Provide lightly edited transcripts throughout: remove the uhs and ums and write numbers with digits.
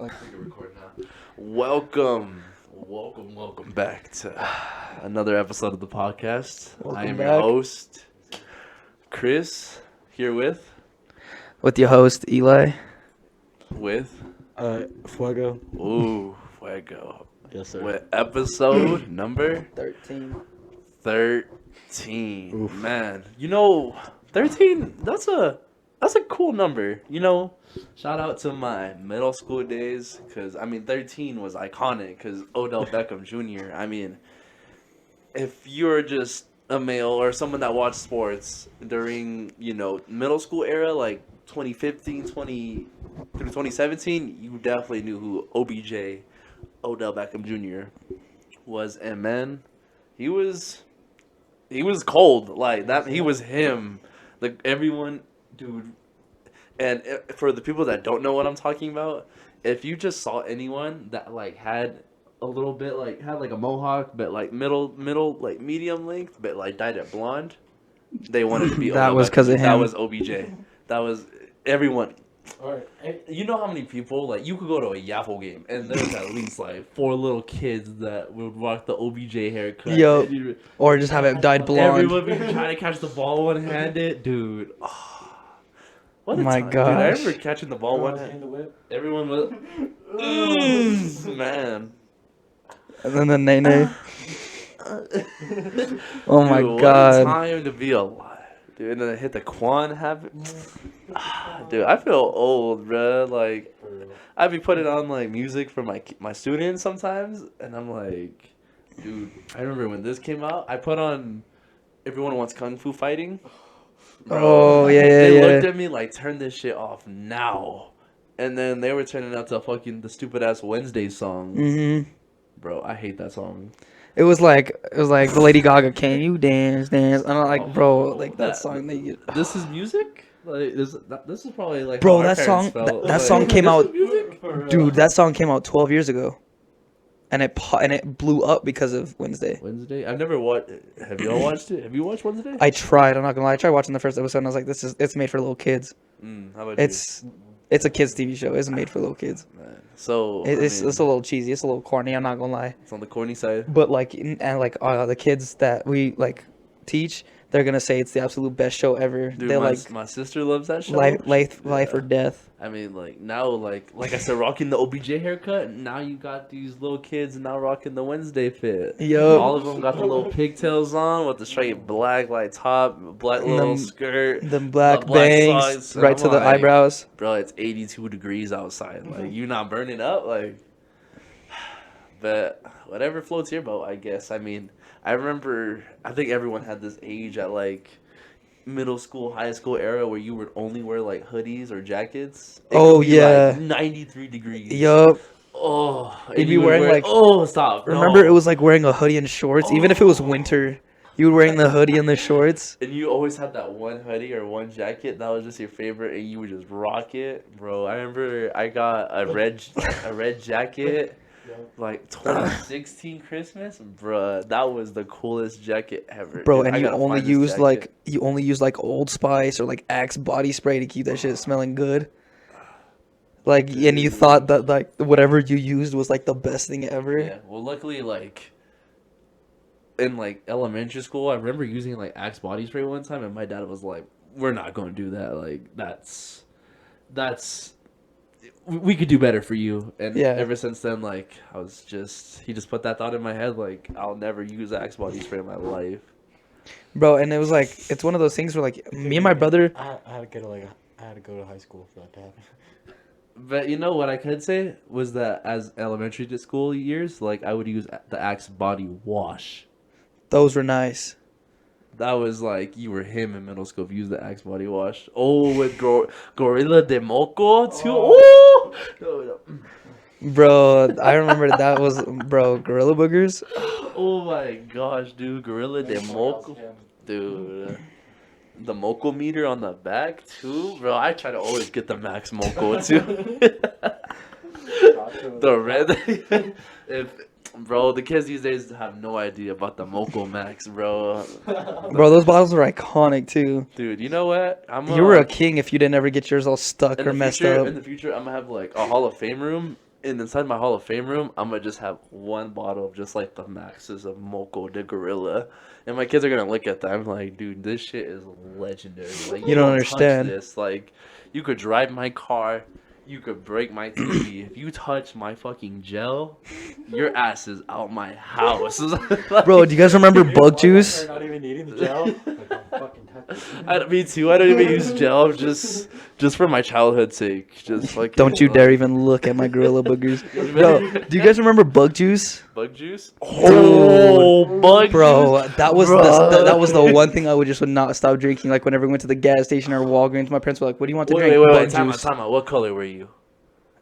We can record now. Welcome back to another episode of the podcast. I am your host, Chris, here with your host Eli. Fuego. Ooh, Fuego. Yes, sir. With episode number 13. Oof. Man, 13, that's a cool number, Shout out to my middle school days, because, 13 was iconic, because Odell Beckham Jr., if you're just a male or someone that watched sports during, middle school era, like 2015, through 2017, you definitely knew who OBJ, Odell Beckham Jr., was, and man, he was cold, like, that, he was him, like, everyone, dude. And for the people that don't know what I'm talking about, if you just saw anyone that like had a little bit like had like a mohawk but like middle like medium length but like dyed it blonde, they wanted to be That was because of him. That was OBJ. That was everyone. You know how many people, like, you could go to a Yaffle game and there's at least like 4 little kids that would rock the OBJ haircut. Yo, or just have it dyed blonde. Everyone would be trying to catch the ball one-handed, dude. Oh. What a my time. gosh. Dude, I remember catching the ball one hand. Everyone was... man. And then the nay. Oh my Dude, god. What a time to be alive. Dude, and then I hit the Quan habit. Dude, I feel old, bro. Like, I'd be putting on, like, music for my students sometimes, and I'm like, dude, I remember when this came out, I put on Everyone Wants Kung Fu Fighting. Bro, oh yeah. They looked at me like, turn this shit off now. And then they were turning out to fucking the stupid ass Wednesday song. Mhm. Bro, I hate that song. It was like the Lady Gaga, "Can you dance, dance?" And I'm like, bro, like that song. This is music. Like this is probably like. Bro, how our that song. parents felt. That Like, song came this out. is music? Dude, that song came out 12 years ago, and it blew up because of Wednesday. Wednesday. I've never watched. Have you all watched it? Have you watched Wednesday? I tried. I'm not gonna lie. I tried watching the first episode, and I was like, it's made for little kids. How about It's a kids TV show. It's made for little kids. Man. So It's a little cheesy. It's a little corny. I'm not gonna lie. It's on the corny side. But like the kids that we like teach, they're gonna say it's the absolute best show ever. Dude, They're my sister loves that show. Life or death. I mean, like, now, like I said, rocking the OBJ haircut. Now you got these little kids now rocking the Wednesday fit. Yup. All of them got the little pigtails on with the straight black, like, top, black little skirt. The black black bangs socks. right to the like, eyebrows. Bro, it's 82 degrees outside. Like, you not burning up? Like, but whatever floats your boat, I guess. I mean, I think everyone had this age at, like, middle school, high school era where you would only wear like hoodies or jackets. It Oh, could be, yeah. like 93 degrees. Yup. Oh, You'd and be you would wearing, wear, like- oh, stop. Remember, no. it was like wearing a hoodie and shorts. Even if it was winter, you were wearing the hoodie and the shorts. And you always had that one hoodie or one jacket that was just your favorite, and you would just rock it, bro. I remember I got a red jacket. Like 2016 Christmas, bruh, that was the coolest jacket ever. Bro, Dude, and I you gotta only find this use like Old Spice or like Axe body spray to keep that shit smelling good. Like, and you thought that like whatever you used was like the best thing ever. Yeah, well, luckily, like, in, like, elementary school, I remember using, like, Axe body spray one time, and my dad was like, we're not going to do that. Like, that's, we could do better for you. And Yeah. ever since then, like, he just put that thought in my head, like, I'll never use Axe body spray in my life. Bro, and it was like, it's one of those things where like me and my brother. I had to go to high school for that to happen. But you know what I could say was that as elementary to school years, like, I would use the Axe body wash. Those were nice. That was like you were him in middle school if you used the Axe body wash. Oh, with Gorilla de Moco too. Oh. Bro, I remember that was Gorilla Boogers. Oh my gosh, dude, Gorilla de Moco, dude. The Moco meter on the back too, bro. I try to always get the max Moco too. The red. Bro, the kids these days have no idea about the Moco Max, bro. Bro, those bottles were iconic too. Dude, you know what? You were a king if you didn't ever get yours all stuck or messed up. In the future, I'm gonna have like a Hall of Fame room, And inside my Hall of Fame room, I'm gonna just have one bottle of just like the Maxes of Moco de Gorilla, and my kids are gonna look at that. I'm like, dude, this shit is legendary. Like, You don't touch understand. this. Like, you could drive my car, you could break my TV. If you touch my fucking gel, your ass is out my house. Like, Bro, do you guys remember bug juice? Not even needing the gel. Like, I'm fucking touching. me too. I don't even use gel just for my childhood's sake. Just like Don't you dare even look at my gorilla boogers. Bro, do you guys remember bug juice? bug juice. Oh, bug Bro, juice. that was Bruh. that was the one thing I would not stop drinking. Like whenever we went to the gas station or Walgreens, my parents were like, "What do you want to drink?" Wait. Bug Time juice. out. What color were you?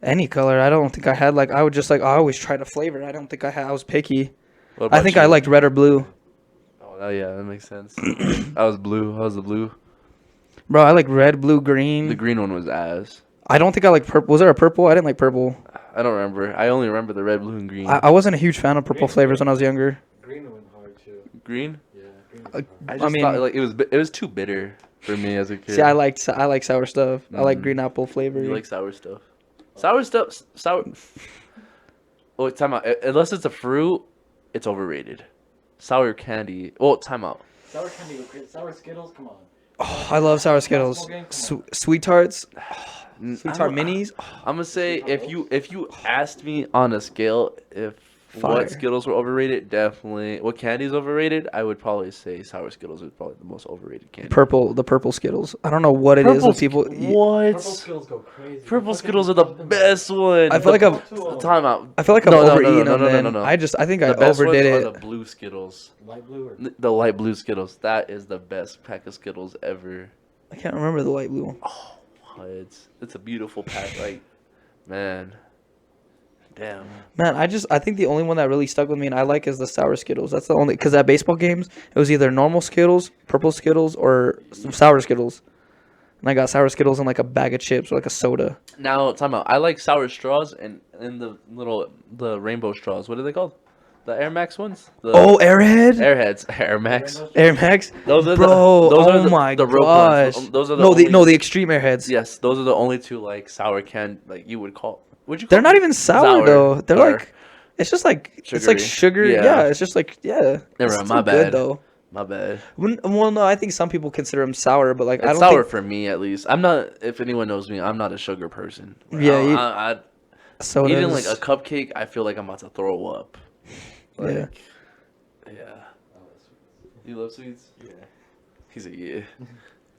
Any color. I don't think I had like. I would just like. I always try to flavor. I don't think I had. I was picky. What I about think you? I liked red or blue. Oh yeah, that makes sense. I was blue. I was the blue. Bro, I like red, blue, The green. green one was ass. I don't think I like purple. Was there a purple? I didn't like purple. I don't remember. I only remember the red, blue, and green. I wasn't a huge fan of purple flavors when I was younger. Green went hard too. Green? Yeah, green Uh, went hard. I just mean- thought like it was too bitter for me as a kid. See, I like sour stuff. I like Mhm. green apple flavor. You like sour stuff. Sour. Oh, time out. Unless it's a fruit, it's overrated. Sour candy. Oh, time out. Sour candy go crazy. Sour Skittles, come on. Oh, I love sour Skittles. Basketball game? Come Sweet tarts. I Sweet tart don't- minis. I'm gonna say if you asked me on a scale if Fire. what Skittles were overrated, definitely what candy is overrated, I would probably say sour Skittles is probably the most overrated candy. The purple Skittles. I don't know what it is with people. What? Purple Skittles go crazy. Purple Skittles are the best one. I feel like I'm. Time out. I feel like I'm No, no, no, overeating no, them. no, no, then. no, no. I think I The best overdid ones it. are the blue Skittles. Light blue or The light blue Skittles. That is the best pack of Skittles ever. I can't remember the light blue one. Oh, it's a beautiful pack. Like, man, damn. Man, I think the only one that really stuck with me and I like is the sour Skittles. That's the only because at baseball games it was either normal Skittles, purple Skittles, or sour Skittles. And I got sour Skittles in like a bag of chips or like a soda. Now, time out. I like sour straws and the rainbow straws. What are they called? The Air Max ones? The Oh, Airhead, Airheads. Air Max. Air Max. Those are Bro, those are oh my the rope gosh. ones. Those are the No, only, the extreme Airheads. Yes, those are the only two like sour like you would call. Would you? They're call not them? even sour though. They're or like, it's just like it's like sugary. sugar. Yeah. Yeah, it's just like yeah. Never It's mind, still my good, bad. though. My bad. Well, no, I think some people consider them sour, but like It's I don't sour think for me at least. I'm not. If anyone knows me, I'm not a sugar person. Yeah, I sodas. eating like a cupcake, I feel like I'm about to throw up. Yeah. Yeah. Oh, that's sweet. You love sweets? Yeah. He's a yeah.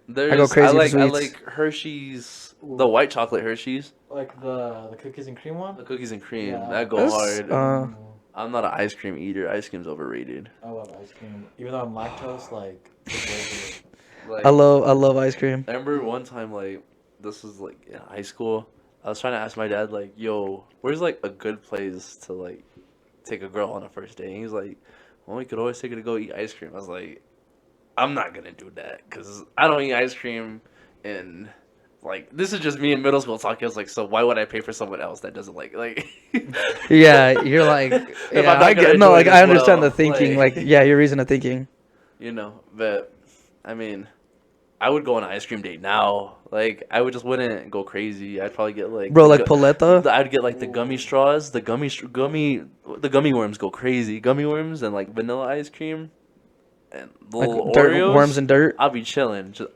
go crazy for I sweets. like Hershey's, the white chocolate Hershey's, Like the cookies and cream one? the cookies and cream. Yeah. That go That's, hard. I'm not an ice cream eater. Ice cream's overrated. I love ice cream. Even though I'm lactose, like it's worth Like I love ice cream. I remember one time like this was like in high school. I was trying to ask my dad like, "Yo, where's like a good place to like take a girl on a first date?" And he's like, "Well, we could always take her to go eat ice cream." I was like, "I'm not gonna do that because I don't eat ice cream." And like this is just me in middle school talking. I was like, "So why would I pay for someone else that doesn't like?" Yeah, you're like, I'm yeah, not I gonna get, no, do it like as I understand well, the thinking, like- like yeah, your reason of thinking. You know, but I mean, I would go on an ice cream date now. Like I would just wouldn't go crazy. I'd probably get like Bro, like paleta. I'd get like the gummy straws, the gummy worms go crazy. Gummy worms and like vanilla ice cream and the Like little dirt, Oreos. worms and dirt. I'll be chilling. Just,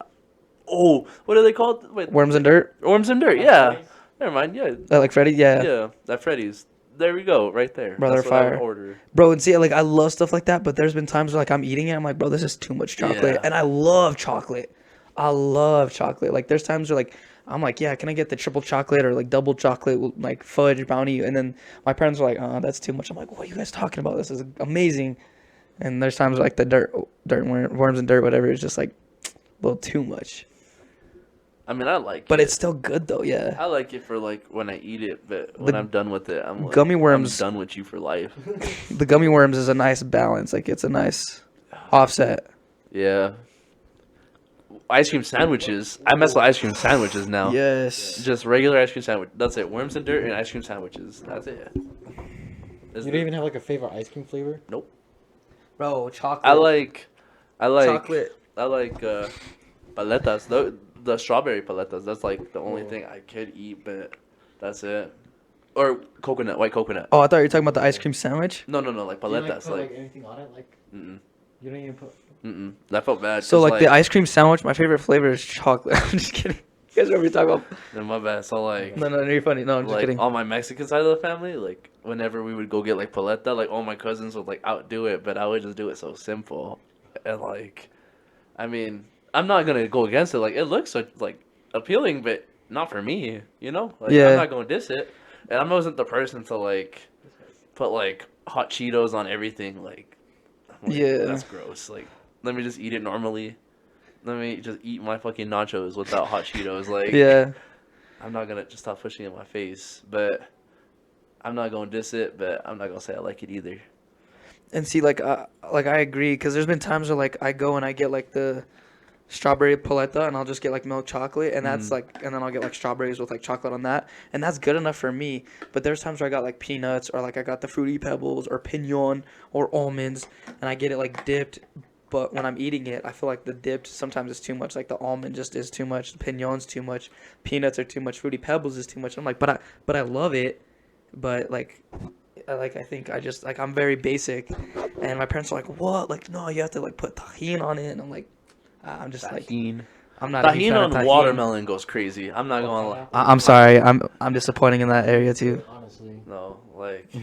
oh, what are they called? Wait, Worms and dirt. worms and dirt. Yeah, never mind. Yeah, Like Freddy. Yeah. yeah, that Freddy's. There we go, right there. Bro, That's they're what I would fire. order. Bro, and see, like I love stuff like that, but there's been times where like I'm eating it, I'm like, bro, this is too much chocolate, Yeah. and I love chocolate. I love chocolate. Like there's times where like I'm like, yeah, can I get the triple chocolate or like double chocolate, with, like fudge brownie? And then my parents are like, that's too much. I'm like, what are you guys talking about? This is amazing. And there's times like the worms and dirt, whatever, is just like a little too much. I mean, I like But it. it's still good though, yeah. I like it for like when I eat it, but when The I'm done with it, I'm like, gummy worms- I'm done with you for life. The gummy worms is a nice balance. Like it's a nice offset. Yeah. Ice cream sandwiches. I mess with ice cream sandwiches now. Yes. Just regular ice cream sandwich. That's it. Worms and dirt and ice cream sandwiches. That's it. You don't even have like a favorite ice cream flavor? Nope. Bro, chocolate. I like chocolate. paletas. The strawberry paletas. That's like the only thing I could eat, but that's it. or coconut, white coconut. Oh, I thought you were talking about the ice cream sandwich. No, like Do you, paletas, put, like. anything on it? Like, Mm-mm. you don't even put. That felt bad. So 'cause, like the ice cream sandwich, my favorite flavor is chocolate. I'm just kidding. You guys know what we're talking about? Then my bad. So like. No, you're funny. No, I'm just Like kidding. on my Mexican side of the family, like whenever we would go get like paleta, like all my cousins would like outdo it, but I would just do it so simple, and like, I mean, I'm not gonna go against it. Like it looks so, like appealing, but not for me, you know. Like Yeah. I'm not gonna diss it, and I wasn't the person to like put like hot Cheetos on everything. Like, I'm like, Yeah. that's gross. Like, let me just eat it normally. Let me just eat my fucking nachos without hot Cheetos. Like, Yeah. I'm not gonna just stop pushing it in my face, but I'm not gonna diss it, but I'm not gonna say I like it either. And see, like I agree, because there's been times where like I go and I get like the strawberry paleta, and I'll just get like milk chocolate, and that's like, and then I'll get like strawberries with like chocolate on that, and that's good enough for me. But there's times where I got like peanuts, or like I got the Fruity Pebbles, or Pinion, or almonds, and I get it like dipped. But when I'm eating it, I feel like the dipped sometimes is too much. Like the almond just is too much. The Pinion's too much. Peanuts are too much. Fruity Pebbles is too much. I'm like, but I love it. But like I think I just like I'm very basic, and my parents are like, what? Like no, you have to like put tahini on it, and I'm like, I'm just Tahini. like I'm not a huge Tahini fan of on tahini. watermelon goes crazy. I'm not gonna lie. I'm sorry, I'm disappointing in that area too. Honestly. No, like,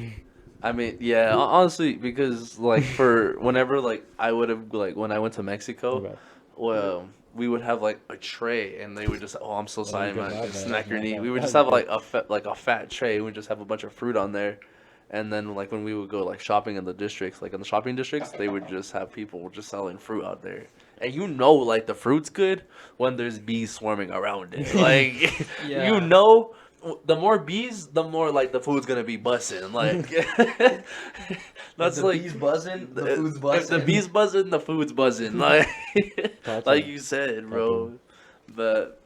I mean, yeah, honestly, because like for whenever like I would have like when I went to Mexico, well, we would have like a tray, and they would just I'm so sorry, good, man, my bad, snack your my knee. bad. We would just That's have like a fat tray. We would just have a bunch of fruit on there. And then, like, when we would go, like, shopping in the districts, like, in the shopping districts, they would just have people just selling fruit out there. And you know, like, the fruit's good when there's bees swarming around it. Like, Yeah. you know, the more bees, the more, like, the food's gonna be buzzing. Like, that's like... bees buzzing, the food's If buzzing. the bees buzzing, the food's buzzing. Like, Gotcha. like you said, bro. But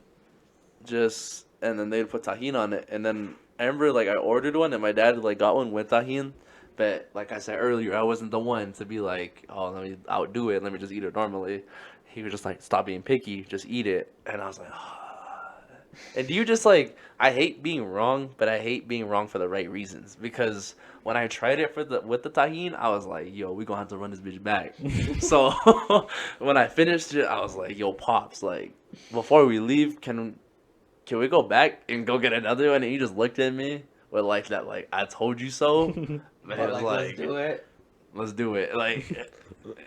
just... And then they'd put tahini on it, and then... I remember, like, I ordered one, and my dad, like, got one with tahini. But, like I said earlier, I wasn't the one to be like, oh, let me outdo it. Let me just eat it normally. He was just like, stop being picky. Just eat it. And I was like, ah. And do you just, like, I hate being wrong, but I hate being wrong for the right reasons. Because when I tried it with the tahini, I was like, yo, we gonna have to run this bitch back. So, when I finished it, I was like, yo, Pops, like, before we leave, can we go back and go get another one? And he just looked at me with like that, like, I told you so. Man, it was like, let's do it. Let's do it. Like,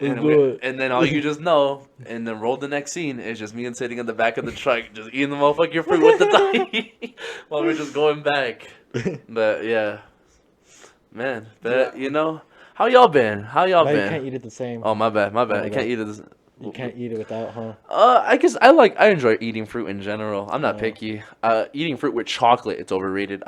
do it. and then all you just know, and then roll the next scene, is just me and sitting in the back of the truck, just eating the motherfucking fruit with the tahini while we're just going back. But yeah, man, but you know, how y'all been? How y'all Now you been? can't eat it the same. Oh, my bad. I bad. can't eat it. You can't eat it without, huh? I guess I enjoy eating fruit in general. I'm not picky. Eating fruit with chocolate, it's overrated.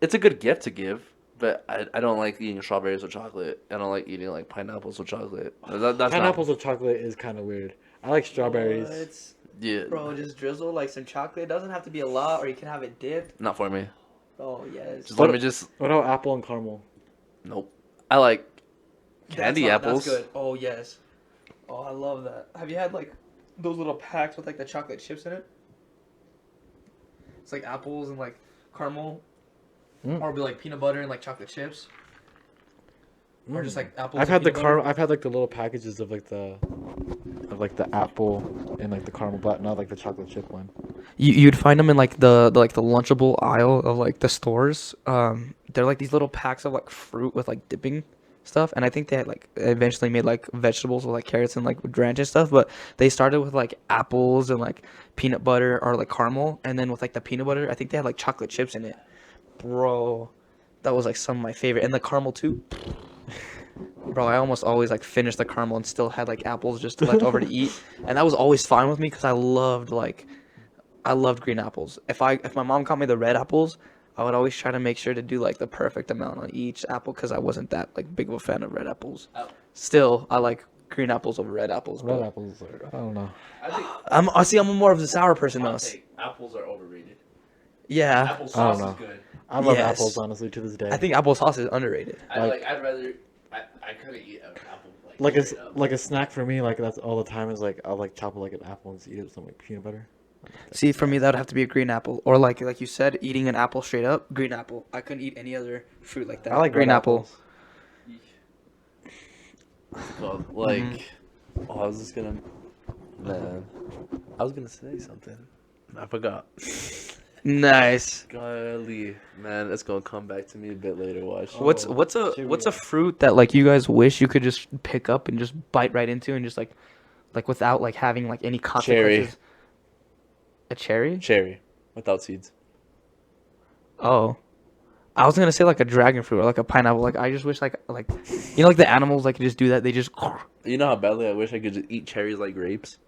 It's a good gift to give, but I don't like eating strawberries with chocolate. I don't like eating like pineapples with chocolate. That's Pineapples with chocolate is kind of weird. I like strawberries. What? Yeah, Bro, just drizzle like some chocolate. It doesn't have to be a lot, or you can have it dipped. not for me. Oh yes. Just let me just. What about apple and caramel? Nope. I like candy apples. That's good. Oh yes. Oh, I love that. Have you had like those little packs with like the chocolate chips in it? It's like apples and like caramel, or it'll be like peanut butter and like chocolate chips, or just like apples. I've had the peanut butter. I've had like the little packages of like the apple and like the caramel, but not like the chocolate chip one. You'd find them in like the Lunchable aisle of like the stores. They're like these little packs of like fruit with like dipping stuff, and I think they had like eventually made like vegetables with like carrots and like ranch and stuff, but they started with like apples and like peanut butter or like caramel, and then with like the peanut butter I think they had like chocolate chips in it. Bro, that was like some of my favorite, and the caramel too. Bro, I almost always like finished the caramel and still had like apples just left over to eat, and that was always fine with me because I loved green apples. If my mom got me the red apples, I would always try to make sure to do like the perfect amount on each apple because I wasn't that like big of a fan of red apples. Oh. Still, I like green apples over red apples. Red But apples are, I don't know. I think I'm more of the sour person though. apples are overrated. Yeah, Apple I sauce don't is know. good. I love Yes. apples honestly to this day. I think applesauce is underrated. I'd rather. I couldn't eat an apple like straight up. like a snack for me, like that's all the time is like I'll like chop like an apple and just eat it with some like peanut butter. See, for me, that would have to be a green apple, or like you said, eating an apple straight up. Green apple. I couldn't eat any other fruit like that. I like green Red apple. apples. Well, like, oh, I was just gonna, man, I was gonna say something. I forgot. Nice. Golly, man, it's gonna come back to me a bit later. Watch. Oh. What's a Cheerio. fruit that like you guys wish you could just pick up and just bite right into and just like without like having like any consequences? A cherry? Cherry, without seeds. Oh. I was gonna say like a dragon fruit or like a pineapple. Like I just wish like you know like the animals like just do that. They just You know how badly I wish I could just eat cherries like grapes.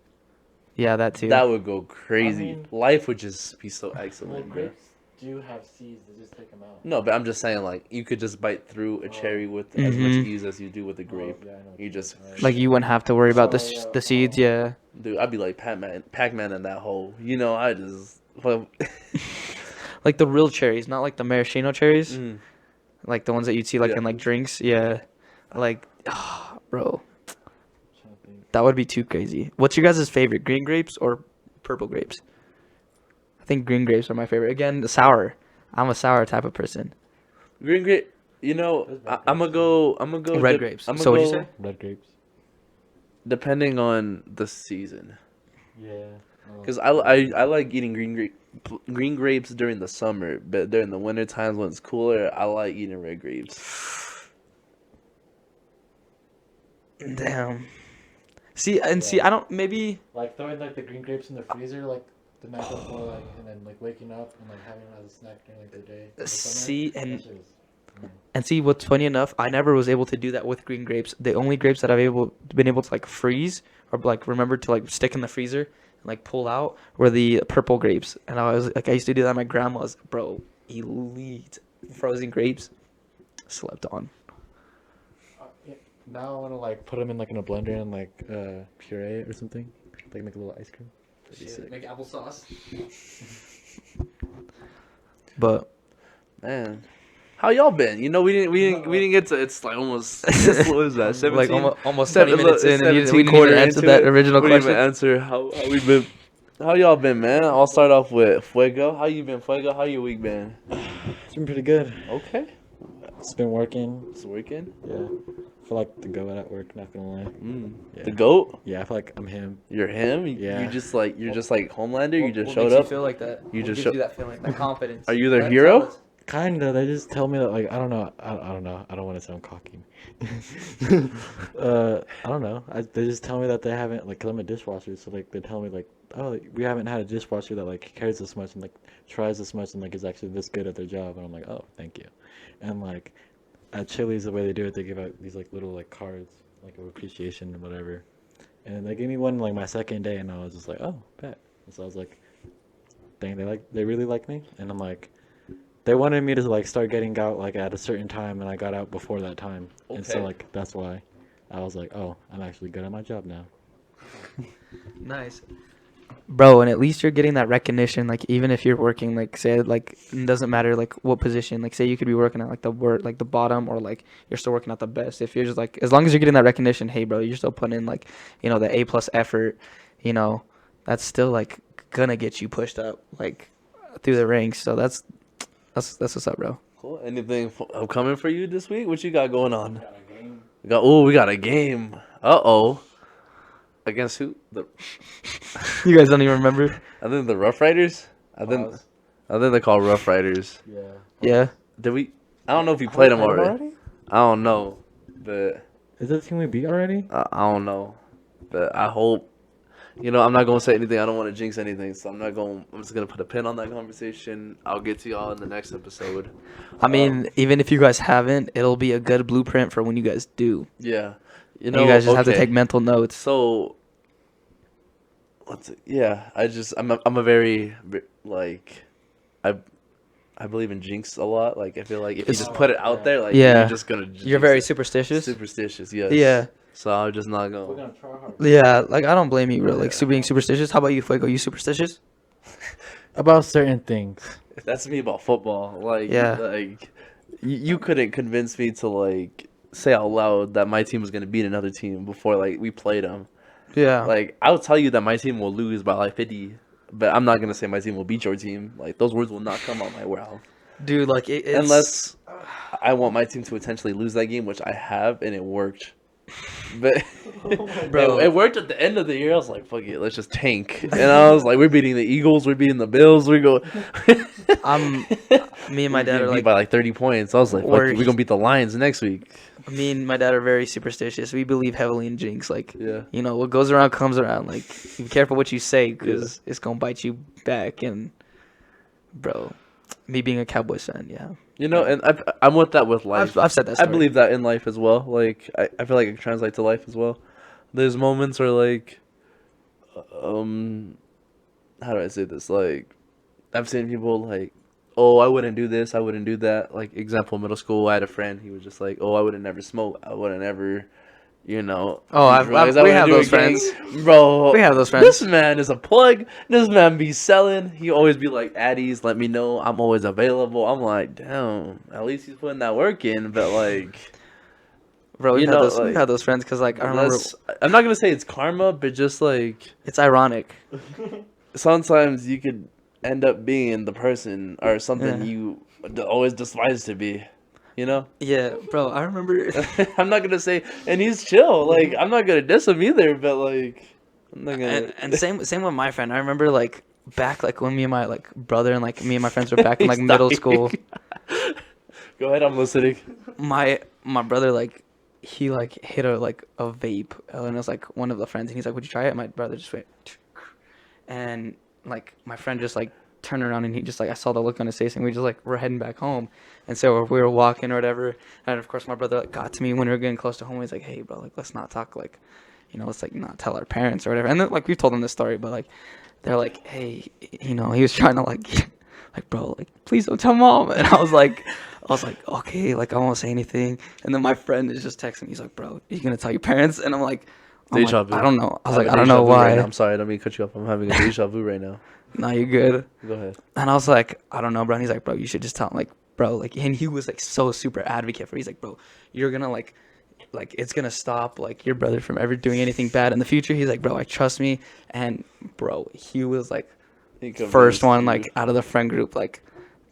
yeah that too. That would go crazy. I mean- Life would just be so Well, excellent, bro. grapes do have seeds. They just take them out. No, but I'm just saying, like, you could just bite through a cherry with as much Mhm. ease as you do with a grape. Oh, yeah, I know what You mean, just- right. Like you wouldn't have to worry about Oh, the seeds. Yeah. Dude, I'd be like Pac-Man in that hole. You know, I just. Well, Like the real cherries, not like the maraschino cherries. mm. Like the ones that you'd see like Yeah. in like drinks. Yeah. Like, bro, I'm trying to think. that would be too crazy. What's your guys' favorite? Green grapes or purple grapes? I think green grapes are my favorite. Again, the sour. I'm a sour type of person. Green grape. You know, There's red I'm gonna grapes, go. I'm gonna go. Red grapes. I'm So what'd you say? Red grapes. Depending on the season, Yeah. because I like eating green grapes during the summer, but during the winter times when it's cooler, I like eating red grapes. Damn. See, I don't maybe. Like throwing like the green grapes in the freezer like the night before, like, and then like waking up and like having it as a snack during like the day. in the summer, See, that and shit was- mm. And see, what's funny enough, I never was able to do that with green grapes. The only grapes that been able to like freeze or like remember to like stick in the freezer and like pull out were the purple grapes. And I was like, I used to do that at my grandma's. Bro, elite frozen grapes. Slept on. Yeah. Now I want to like put them in like in a blender and like puree it or something, like make a little ice cream. That'd be sick. Make applesauce. But Man, how y'all been? You know, we didn't get to. It's like almost. What was that? 17? like almost 20 minutes in, and we 17 didn't even answer into that it. original We didn't question. even answer how we been. How y'all been, man? I'll start off with Fuego. How you been, Fuego? How your week been? It's been pretty good. Okay, It's been working. it's working. Yeah. I feel like the goat at work. Not gonna lie. The goat. Yeah, I feel like I'm him. You're him. Yeah. You just like Homelander. You just What showed makes up. You feel like that? You What just gives show- you that feeling, that confidence. Are you their Tell hero? us. Kinda. They just tell me that like I don't know. I don't know. I don't want to sound cocky. I don't know. They just tell me that they haven't like. Cause I'm a dishwasher, so like they tell me like, oh, we haven't had a dishwasher that like cares this much and like tries this much and like is actually this good at their job. And I'm like, oh, thank you. And like at Chili's, the way they do it, they give out these like little like cards, like of appreciation and whatever. And they gave me one like my second day, and I was just like, oh, bet. And so I was like, dang, they really like me. And I'm like, they wanted me to like start getting out like at a certain time, and I got out before that time. And so Okay. like that's why I was like, oh, I'm actually good at my job now. Nice. Bro, and at least you're getting that recognition, like even if you're working like say like it doesn't matter like what position, like say you could be working at like the bottom or like you're still working at the best. If you're just like as long as you're getting that recognition, hey bro, you're still putting in like, you know, the A+ effort, you know, that's still like gonna get you pushed up like through the ranks. So that's what's up, bro. Cool. Anything upcoming for you this week? What you got going on? Got a game. We got a game. Against who? You guys don't even remember? I think the Rough Riders. I think Pause. they're called Rough Riders. Yeah. Yeah. Did we? I don't know if we played them Played 'em already. I don't know, but Is that the team we beat already? I don't know. But I hope. You know, I'm not gonna say anything. I don't want to jinx anything, so I'm just gonna put a pin on that conversation. I'll get to y'all in the next episode. I mean, even if you guys haven't, it'll be a good blueprint for when you guys do. Yeah. You And know, you guys just have to okay. take mental notes. So, I'm a very like, I believe in jinx a lot. Like I feel like if you just put it out there, like Yeah. you're just gonna. You're very superstitious. superstitious. Yes. Yeah. So I'm just not We're going. gonna try hard. Yeah, like I don't blame you, bro. Like Yeah. being superstitious. How about you, Fuego? You superstitious? About certain things. That's me about football. Like Yeah. like you couldn't convince me to like say out loud that my team was gonna beat another team before like we played them. Yeah. Like I'll tell you that my team will lose by like 50 but I'm not gonna say my team will beat your team. Like those words will not come out my mouth Dude, like it's unless I want my team to intentionally lose that game, which I have, and it worked. But Bro. it worked at the end of the year. I was like, "Fuck it, let's just tank." And I was like, "We're beating the Eagles. We're beating the Bills. We go." Me and my dad are beat like, by like 30 points. I was like, We're- "Fuck it, we're gonna beat the Lions next week." me and my dad are very superstitious. We believe heavily in jinx. Like, Yeah. you know, what goes around comes around. Like, be careful what you say because it's gonna bite you back. And, bro, me being a Cowboys fan, yeah, You know, and I'm with that with life. I've said that. I Story. believe that in life as well. Like I feel like it translates to life as well. There's moments where like, how do I say this? Like, I've seen people like, oh, I wouldn't do this, I wouldn't do that. Like example, middle school, I had a friend. He was just like, oh, I would have never smoke, I wouldn't ever, you know. Oh, we have those friends. Bro. We have those friends. This man is a plug. This man be selling. He always be like, Addies, let me know. I'm always available. I'm like, damn. At least he's putting that work in. But like, Bro, we you had know, those. We like, had those friends because, like, I remember I'm not gonna say it's karma, but just like it's ironic. sometimes you could end up being the person or something Yeah. you always despise to be. You know. Yeah, bro, I remember. I'm not gonna say, and he's chill. Like I'm not gonna diss him either, but like I'm not gonna. and same with my friend. I remember like back like when me and my like brother and like me and my friends were back in like He's middle dying. school. Go ahead, I'm listening. My brother like he like hit a vape and it was like one of the friends and he's like, "Would you try it?" And my brother just went, and like my friend just like turned around and he just like I saw the look on his face and we just like we're heading back home, and so we were walking or whatever, and of course my brother like got to me when we were getting close to home. He's like, "Hey bro, like let's not talk, like, you know, let's like not tell our parents or whatever." And then like we've told them this story, but like they're like, "Hey, you know," he was trying to like like, "Bro, like please don't tell mom." And I was like, okay, like I won't say anything. And then my friend is just texting me. He's like, "Bro, are you gonna tell your parents?" And I'm like, Deja vu. I don't know. I was have like, a I don't deja know vu right why. now. I'm sorry, I don't mean to cut you off. I'm having a deja vu right now. No, you're good. Go ahead. And I was like, I don't know, bro. And he's like, "Bro, you should just tell him." Like, bro, like, and he was like so super advocate for it. He's like, "Bro, you're gonna like it's gonna stop like your brother from ever doing anything bad in the future." He's like, "Bro, like trust me." And bro, he was like first one like out of the friend group like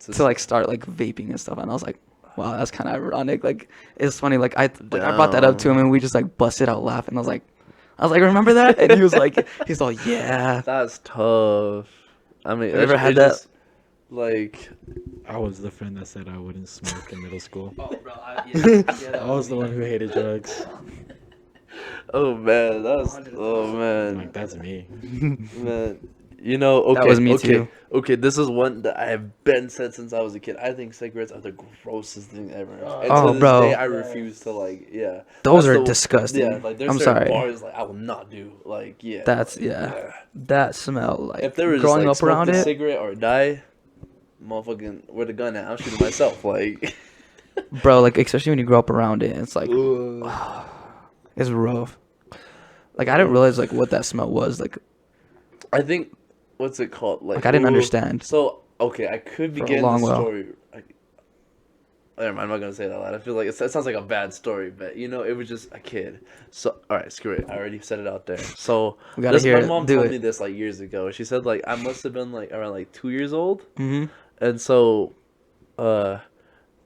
to like start like vaping and stuff. And I was like, wow, that's kind of ironic. Like it's funny. Like I brought that up to him and we just like busted out laughing. I was like, "Remember that?" And he was like, he's all, "Yeah." That's tough. I mean, Have you ever had it that? just, like, I was the friend that said I wouldn't smoke in middle school. Oh, bro, I was the one who hated drugs. oh man, oh man, Like that's me. man. You know, okay, That was me okay, too. okay. This is one that I have been said since I was a kid. I think cigarettes are the grossest thing ever. And Oh, to this bro. day, I refuse to like. Yeah, Those That's are disgusting. Yeah, like there's I'm certain sorry. bars like I will not do. Like yeah, That's that smell like If there was growing just, like, up around smoke the it. cigarette or die, motherfucking where the gun at? I'm shooting myself. Like, Bro, like especially when you grow up around it, it's like ugh. it's rough. Like I didn't realize like what that smell was. Like I think what's it called? I didn't understand. So okay, I could be For a getting long the while. story. Never mind, I'm not gonna say that loud. I feel like it sounds like a bad story, but you know, it was just a kid. So all right, screw it. I already said it out there. So We gotta hear my it. mom Do told it. me this like years ago. She said like I must have been like around like 2 years old, Mm-hmm. and so,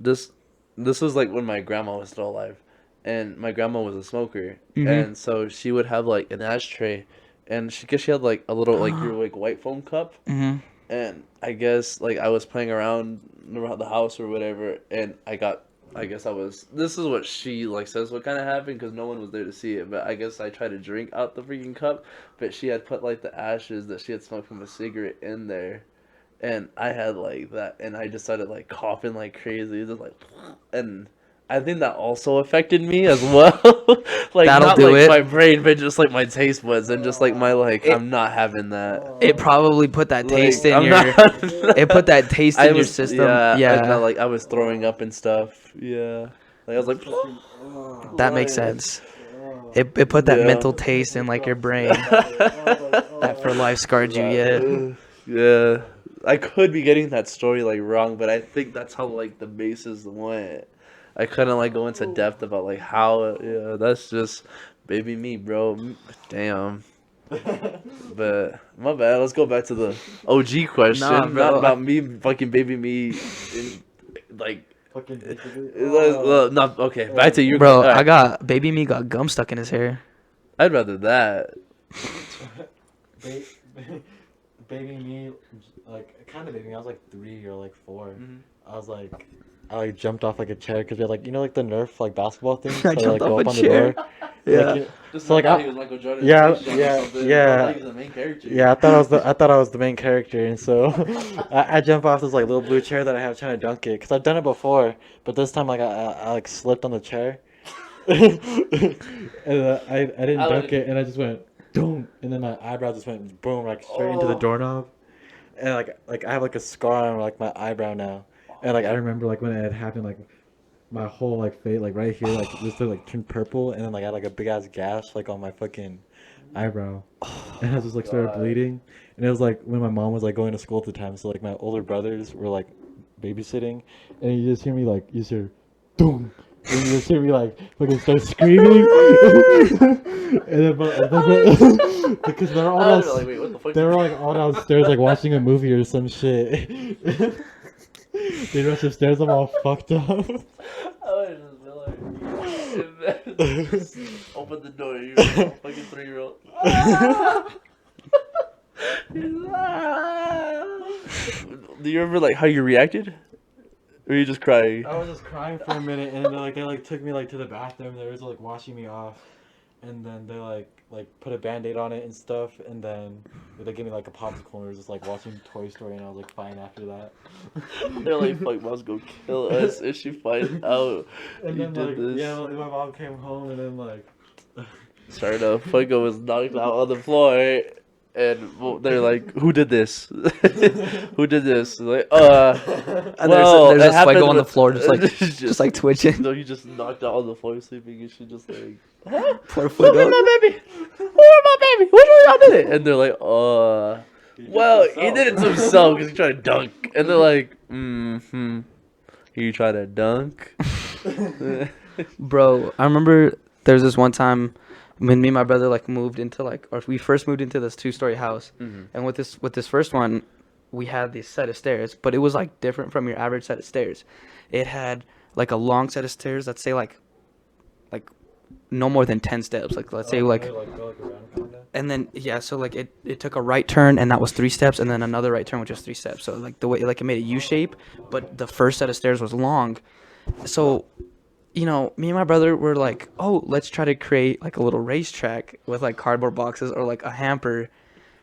this was like when my grandma was still alive, and my grandma was a smoker, Mhm. and so she would have like an ashtray, and she had like a little like your like white foam cup. Mm-hmm. And I guess like I was playing around the house or whatever, and this is what she like says what kind of happened because no one was there to see it, but I guess I tried to drink out the freaking cup, but she had put like the ashes that she had smoked from a cigarette in there, and I had like that, and I just started like coughing like crazy, just like, and I think that also affected me as well. Like That'll not do like it. my brain, but just like my taste buds and just like my like I'm not having that. It probably put that taste Like, in I'm your. not- It put that taste I in your was- system. Yeah, Yeah, and, like I was throwing up and stuff. Yeah, like I was like, that makes sense. It put that Yeah. mental taste in like your brain that for life scarred you. Yeah. Yeah, I could be getting that story like wrong, but I think that's how like the basis went. I couldn't like go into depth about like how. Yeah, that's just baby me, bro. Damn. But my bad. Let's go back to the OG question. Nah, bro, Not about me fucking baby me. Like, Fucking no. Okay, back to you. Bro, All right. I got baby me got gum stuck in his hair. I'd rather that. Baby me, like kind of baby me. I was like 3 or like 4. Mhm. I was like, I like jumped off like a chair because we had like like the Nerf like basketball things. I that, jumped like, go off up a on the chair. door. Yeah. Like, Just so like thought I, he was Michael Jordan. yeah, Space Jam or yeah, something. yeah. I thought he was the main character. yeah. I thought I was the main character, and so I jumped off this like little blue chair that I have trying to dunk it because I've done it before, but this time like I like slipped on the chair, and I didn't I dunk would- it, and I just went boom, and then my eyebrow just went boom like straight into the Oh. doorknob, and like I have like a scar on like my eyebrow now, and like I remember like when it had happened like my whole like face like right here like just like turned purple, and then like I had like a big ass gash like on my fucking eyebrow, and I just like started God. bleeding, and it was like when my mom was like going to school at the time, so like my older brothers were like babysitting, and you just hear me like you just hear boom. And you just hear me like fucking start screaming, and then because they're all I was like, wait, what the fuck? they were like all downstairs like watching a movie or some shit. They rushed upstairs. I'm all fucked up. I would just be like, open the door. You're a fucking 3-year-old. Do you remember like how you reacted? Or you just crying? I was just crying for a minute, and then they like took me like to the bathroom. They was like washing me off, and then they like put a band-aid on it and stuff, and then they gave me like a popsicle. And we were just like watching Toy Story, and I was like fine after that. They're like, fuck, mom's gonna kill us if she finds out And you then did like this. yeah, like, my mom came home, and then like Started off, Fuego was knocked out on the floor, and they're like, "Who did this? Who did this?" Like, And well, there's it a Fuego happened on the with- floor, just like twitching. No, he just knocked out on the floor sleeping, and she just like, Poor "Who did Fuego. my baby? Who are my baby? Which one of y'all did it?" And they're like, well, he did it to himself because he tried to dunk." And they're like, "Mm-hmm. You try to dunk?" Bro, I remember there was this one time when me and my brother like moved into we first moved into this 2-story house, and with this first one, we had this set of stairs, but it was like different from your average set of stairs. It had like a long set of stairs that say like no more than 10 steps. Like let's say go, like, like around kinda. and then yeah, so like it took a right turn and that was 3 steps, and then another right turn which was 3 steps. So like the way like it made a U shape, but the first set of stairs was long. So me and my brother were like, oh, let's try to create like a little racetrack with like cardboard boxes or like a hamper,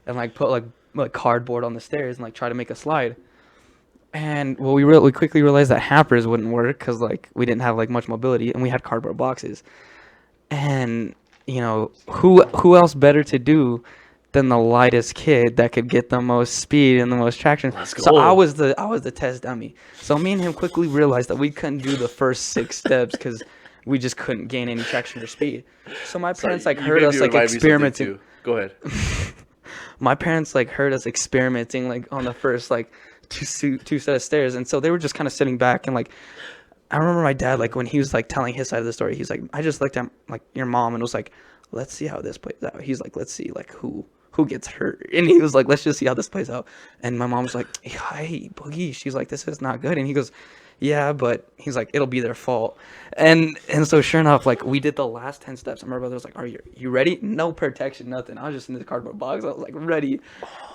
and like put like cardboard on the stairs and like try to make a slide. And well, we quickly realized that hampers wouldn't work because like we didn't have like much mobility, and we had cardboard boxes. And who else better to do than the lightest kid that could get the most speed and the most traction. Let's So go. I was the test dummy. So me and him quickly realized that we couldn't do the first 6 steps because we just couldn't gain any traction or speed. So my parents Sorry, like you heard made us me like remind me something, experimenting. too. Go ahead. My parents like heard us experimenting like on the first like two set of stairs, and so they were just kind of sitting back. And like I remember my dad, like when he was like telling his side of the story, he's like, I just looked at like your mom and was like, let's see how this plays out. He's like, let's see like who gets hurt. And he was like, let's just see how this plays out. And my mom's like, hey Boogie, she's like, this is not good. And he goes, yeah, but he's like, it'll be their fault. And so sure enough, like we did the last 10 steps, and my brother was like, are you ready? No protection, nothing. I was just in the cardboard box. I was like ready.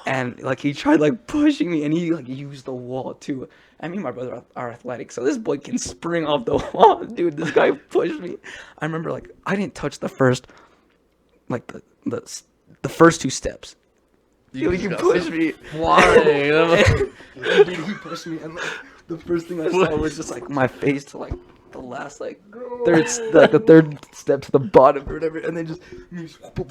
And like he tried like pushing me, and he like used the wall too. I mean, my brother are athletic, so this boy can spring off the wall. Dude, this guy pushed me. I remember like I didn't touch the first like the first 2 steps. You He pushed me. Why? Dude, he pushed me, and like the first thing I saw was just like my face to like the last like the third step to the bottom or whatever, and then just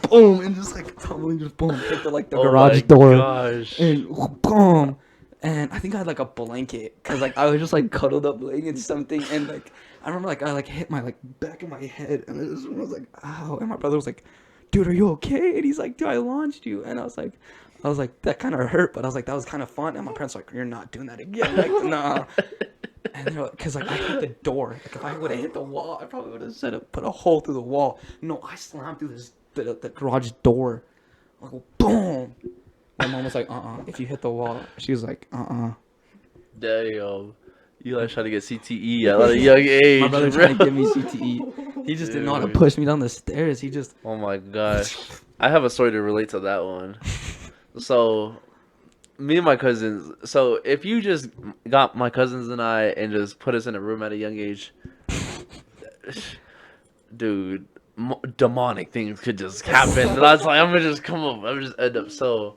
boom, and just like tumbling, just boom, hit the like the garage door, Gosh. and boom. And I think I had like a blanket, cause like I was just like cuddled up laying in something, and like I remember like I like hit my like back of my head, and I was like, ow. And my brother was like, dude, are you okay? And he's like, dude, I launched you. And I was like, that kind of hurt, but I was like, that was kind of fun. And my parents were like, you're not doing that again. Like, nah. And they're like, cause like I hit the door. Like if I would have hit the wall, I probably would have put a hole through the wall. No, I slammed through the garage door I go boom. My mom was like, if you hit the wall. She was like, Damn. You like trying to get CTE at a young age. My brother bro. trying to give me CTE. He just didn't know how to Dude. push me down the stairs. He just. Oh my gosh. I have a story to relate to that one. So, me and my cousins. So, if you just got my cousins and I and just put us in a room at a young age, dude, demonic things could just happen. And I was like, I'm gonna just come up. I'm just end up. So,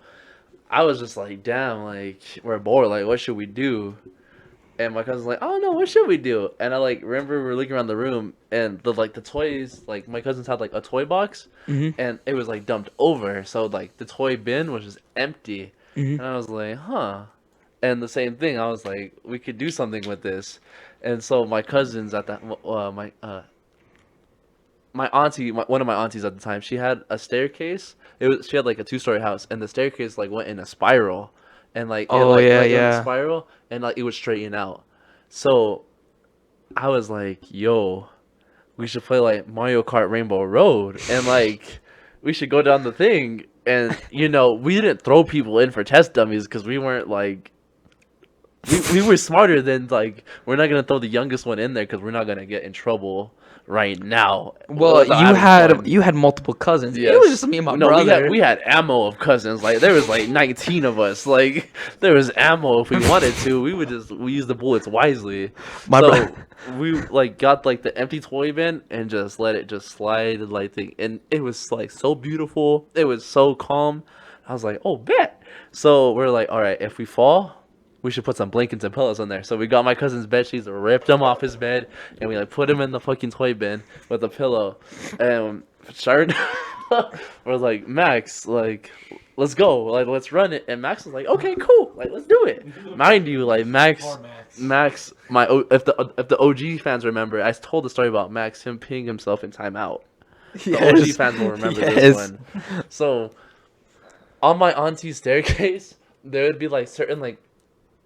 I was just like, damn, like, we're bored. Like, what should we do? And my cousin's like, I don't know, what should we do? And I like remember we were looking around the room and the toys, like my cousins had like a toy box and it was like dumped over. So like the toy bin was just empty. And I was like, huh. And the same thing, I was like, we could do something with this. And so my cousins at that my auntie, one of my aunties at the time, she had a staircase. She had like a 2-story house and the staircase like went in a spiral. And like Oh, went in yeah. a spiral and like it would straighten out. So I was like, yo, we should play like Mario Kart Rainbow Road and like we should go down the thing. And you know, we didn't throw people in for test dummies because we weren't like we were smarter than like we're not gonna throw the youngest one in there because we're not gonna get in trouble right now. Well, you had multiple cousins. Yes. It was just me and my brother. We had ammo of cousins. Like there was like 19 of us. Like there was ammo if we wanted to. We used the bullets wisely. We like got like the empty toy bin and just let it just slide like thing. And it was like so beautiful. It was so calm. I was like, oh bet. So we're like, all right, if we fall, we should put some blankets and pillows on there. So we got my cousin's bed sheets, ripped him off his bed, and we like put him in the fucking toy bin with a pillow. And started, we're like, Max, like, let's go, like, let's run it. And Max was like, okay, cool, like, let's do it. Mind you, like, Max, if the OG fans remember, I told the story about Max him peeing himself in timeout. The OG fans will remember this one. So on my auntie's staircase, there would be like certain like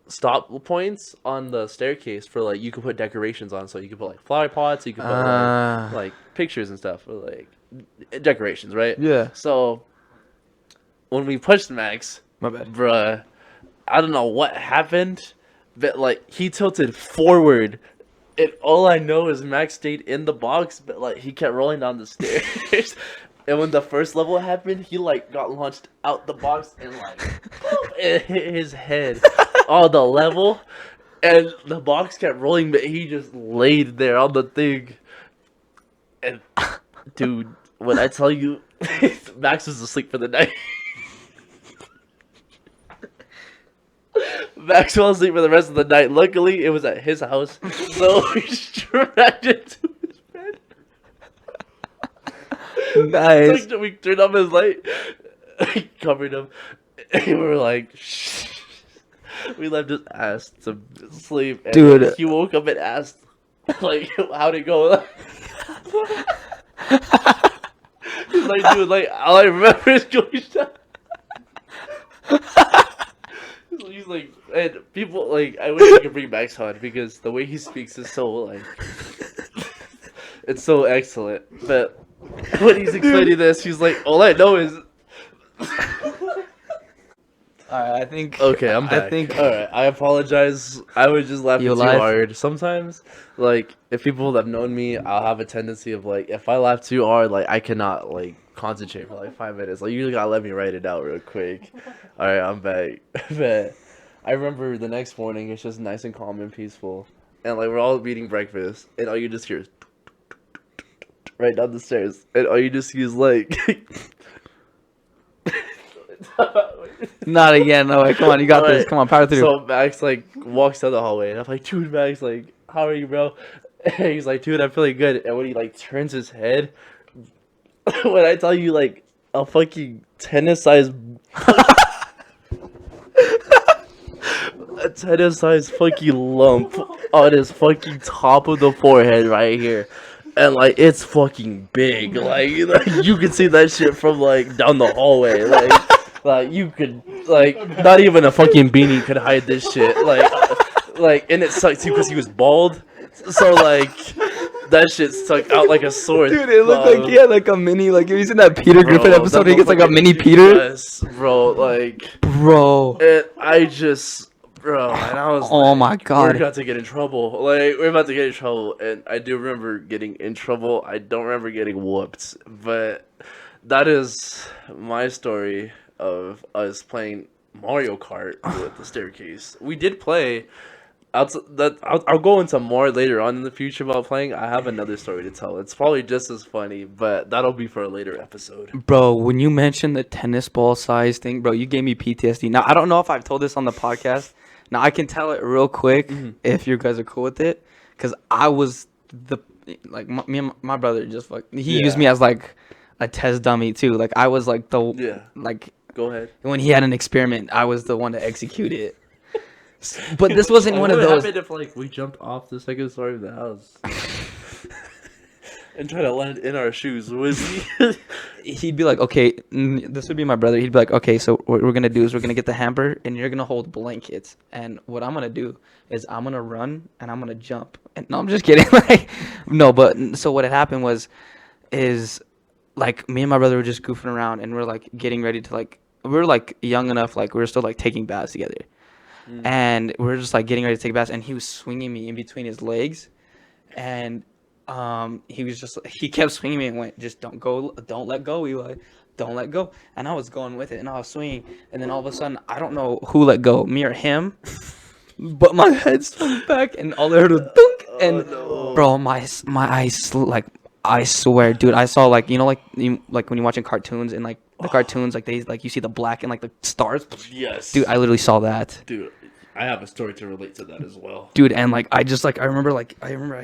stop points on the staircase for like you could put decorations on. So you could put like flower pots, you could put like pictures and stuff, or like decorations, right? Yeah. So when we pushed Max, My bad. bruh, I don't know what happened, but like he tilted forward. And all I know is Max stayed in the box, but like he kept rolling down the stairs. And when the first level happened, he like got launched out the box and like it hit his head on the level, and the box kept rolling, but he just laid there on the thing. And dude, when I tell you, Max was asleep for the night. Max fell asleep for the rest of the night. Luckily, it was at his house, so we dragged it to his bed. Nice. We turned off his light, covered him, and we were like, shh. We left his ass to sleep. And dude, he woke up and asked, like, how'd it go? He's like, dude, like, all I remember is going down. He's like, and people, like, I wish I could bring back Todd because the way he speaks is so, like, it's so excellent. But when he's explaining this, he's like, all I know is. I think. Okay, I'm back. Alright, I apologize. I was just laughing too hard. Sometimes, like, if people have known me, I'll have a tendency of, like, if I laugh too hard, like, I cannot, like, concentrate for, like, 5 minutes. Like, you gotta let me write it out real quick. Alright, I'm back. But I remember the next morning, it's just nice and calm and peaceful. And, like, we're all eating breakfast, and all you just hear is right down the stairs. And all you just hear is, like... Not again. No way. Come on, you got this. Come on, power through. So Max like walks down the hallway, and I'm like, dude, Max, like, how are you, bro? And he's like, dude, I'm feeling good. And when he like turns his head, when I tell you like a fucking tennis-sized, a tennis-sized fucking lump on his fucking top of the forehead right here. And like it's fucking big, like you can see that shit from like down the hallway, like you could like not even a fucking beanie could hide this shit, like and it sucks too because he was bald, so like That shit stuck out like a sword. Dude, it looked like he had like a mini, like if you seen that Peter Griffin Bro, episode, that he gets like a motherfucker- mini Peter. Yes, bro. Like, Bro. bro, and I was Oh like, my God. we're about to get in trouble. Like, we're about to get in trouble. And I do remember getting in trouble. I don't remember getting whooped. But that is my story of us playing Mario Kart with the staircase. We did play. I'll go into more later on in the future about playing. I have another story to tell. It's probably just as funny, but that'll be for a later episode. Bro, when you mentioned the tennis ball size thing, bro, you gave me PTSD. Now, I don't know if I've told this on the podcast. Now, I can tell it real quick if you guys are cool with it. Because I was me and my brother just he used me as like a test dummy too. Like, I was like like, Go ahead. when he had an experiment, I was the one to execute it. But this wasn't one of What those. happened if like we jumped off the second story of the house and try to land in our shoes? Was he? He'd be like, okay, this would be my brother. He'd be like, okay, so what we're gonna do is we're gonna get the hamper and you're gonna hold blankets, and what I'm gonna do is I'm gonna run and I'm gonna jump. And no, I'm just kidding. Like, no, but so what had happened is like me and my brother were just goofing around and we're like getting ready to we're like young enough, like we were still like taking baths together. And we're just like getting ready to take a bath, and he was swinging me in between his legs, and he kept swinging me and went, just don't let go, Eli, don't let go. And I was going with it, and I was swinging, and then all of a sudden, I don't know who let go, me or him, but my head swung back, and all I heard was dunk, and bro, my eyes, like, I swear, dude, I saw like, you know, like when you're watching cartoons and like the cartoons, like they like you see the black and like the stars. Yes, dude, I literally saw that. Dude, I have a story to relate to that as well. Dude, and like I just like I remember I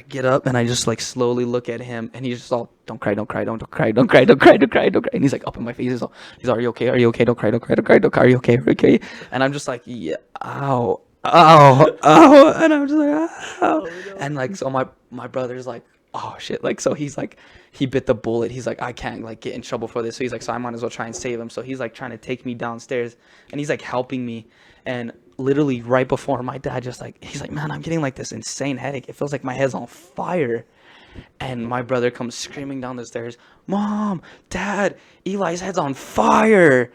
get up and I just like slowly look at him, and he's just all, don't cry, don't cry, don't cry, don't cry, don't cry, don't cry, don't cry, and he's like up in my face. He's all, are you okay? Are you okay? Don't cry, don't cry, don't cry, don't cry. Are you okay? Are you okay? And I'm just like, yeah, ow, and I'm just like, ow, and like so my brother's like, oh shit, like so he's like, he bit the bullet. He's like, I can't like get in trouble for this. So he's like, so I might as well try and save him. So he's like trying to take me downstairs, and he's like helping me. And literally right before, my dad just like, he's like, man, I'm getting like this insane headache. It feels like my head's on fire. And my brother comes screaming down the stairs, Mom, Dad, Eli's head's on fire.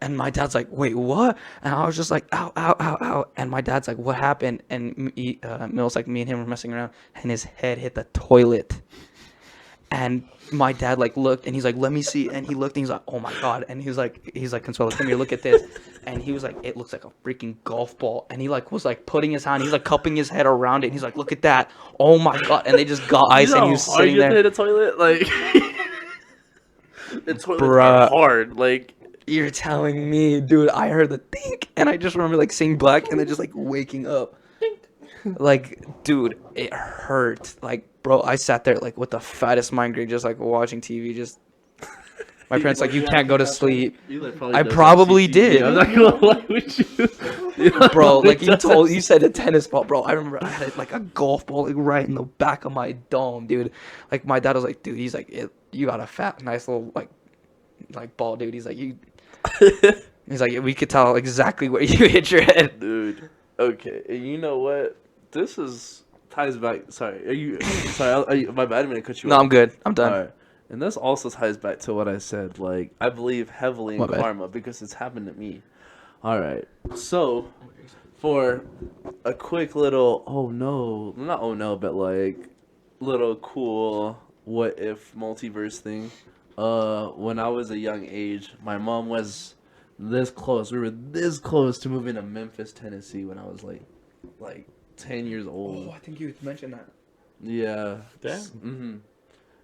And my dad's like, wait, what? And I was just like, ow, ow, ow, ow. And my dad's like, what happened? And Mills, like, me and him were messing around, and his head hit the toilet. And my dad like looked, and he's like, let me see. And he looked, and he's like, oh my God. And he was like, Consuelo, come here, look at this. And he was like, it looks like a freaking golf ball. And he like was like putting his hand, he's like cupping his head around it. And he's like, look at that. Oh my God. And they just got ice, and he was sitting there. Hit a toilet, like the toilet's Bruh. hard, like. You're telling me, dude, I heard the think, and I just remember like seeing black and then just like waking up. Like, dude, it hurt. Like, bro, I sat there like with the fattest migraine, just like watching TV. Just my parents like, you can't go to sleep. I probably did. I'm not gonna lie with you, Bro. Like you said a tennis ball, bro. I remember I had like a golf ball like right in the back of my dome, dude. Like my dad was like, dude, he's like, you got a fat, nice little like ball, dude. He's like, he's like, we could tell exactly where you hit your head, dude. Okay, and you know what? This ties back. Sorry, are you? Sorry, my bad. I didn't mean to cut you No, off. I'm good. I'm done. All right. And this also ties back to what I said. Like, I believe heavily in karma because it's happened to me. All right. So, for a quick little, but like, little cool what if multiverse thing. When I was a young age, my mom was this close. We were this close to moving to Memphis, Tennessee when I was like 10 years old. Oh, I think you mentioned that. Yeah. Damn. Mm-hmm.